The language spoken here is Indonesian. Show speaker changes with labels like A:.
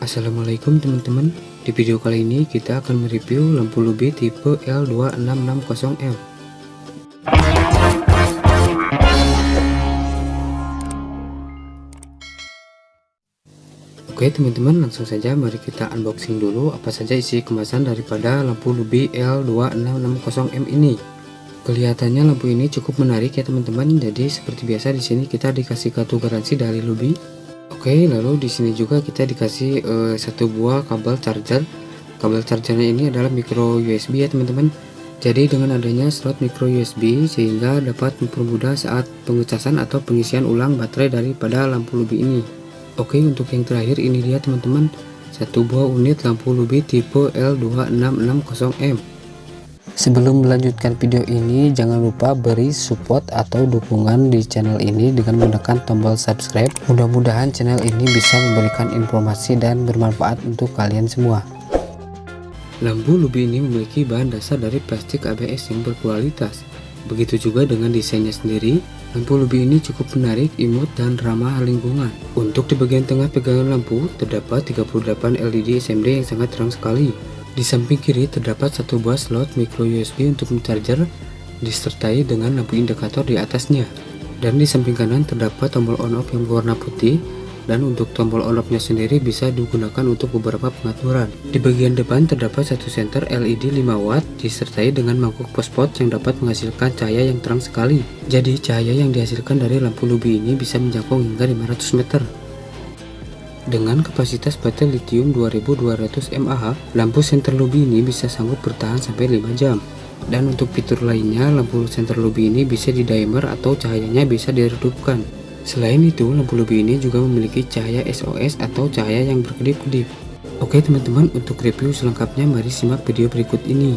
A: Assalamualaikum teman-teman. Di video kali ini kita akan mereview lampu Luby tipe L2660M. Oke teman-teman, langsung saja mari kita unboxing dulu apa saja isi kemasan daripada lampu Luby L2660M ini. Kelihatannya lampu ini cukup menarik ya teman-teman. Jadi seperti biasa di sini kita dikasih kartu garansi dari Luby. Oke, lalu di sini juga kita dikasih satu buah kabel charger. Kabel chargernya ini adalah micro USB ya teman-teman. Jadi dengan adanya slot micro USB sehingga dapat mempermudah saat pengecasan atau pengisian ulang baterai daripada lampu Luby ini. Oke, untuk yang terakhir ini dia teman-teman, satu buah unit lampu Luby tipe L2660M. Sebelum melanjutkan video ini, jangan lupa beri support atau dukungan di channel ini dengan menekan tombol subscribe. Mudah-mudahan channel ini bisa memberikan informasi dan bermanfaat untuk kalian semua. Lampu Luby ini memiliki bahan dasar dari plastik ABS yang berkualitas. Begitu juga dengan desainnya sendiri, lampu Luby ini cukup menarik, imut, dan ramah lingkungan. Untuk di bagian tengah pegangan lampu, terdapat 38 LED SMD yang sangat terang sekali. Di samping kiri terdapat satu buah slot micro USB untuk mencarger, disertai dengan lampu indikator di atasnya. Dan di samping kanan terdapat tombol on off yang berwarna putih, dan untuk tombol on off nya sendiri bisa digunakan untuk beberapa pengaturan. Di bagian depan terdapat satu senter LED 5 watt, disertai dengan mangkuk pospot yang dapat menghasilkan cahaya yang terang sekali. Jadi cahaya yang dihasilkan dari lampu Luby ini bisa menjangkau hingga 500 meter. Dengan kapasitas baterai lithium 2200 mAh, lampu senter Luby ini bisa sanggup bertahan sampai 5 jam. Dan untuk fitur lainnya, lampu senter Luby ini bisa di dimmer atau cahayanya bisa diredupkan. Selain itu, lampu Luby ini juga memiliki cahaya SOS atau cahaya yang berkedip-kedip. Oke teman-teman, untuk review selengkapnya mari simak video berikut ini.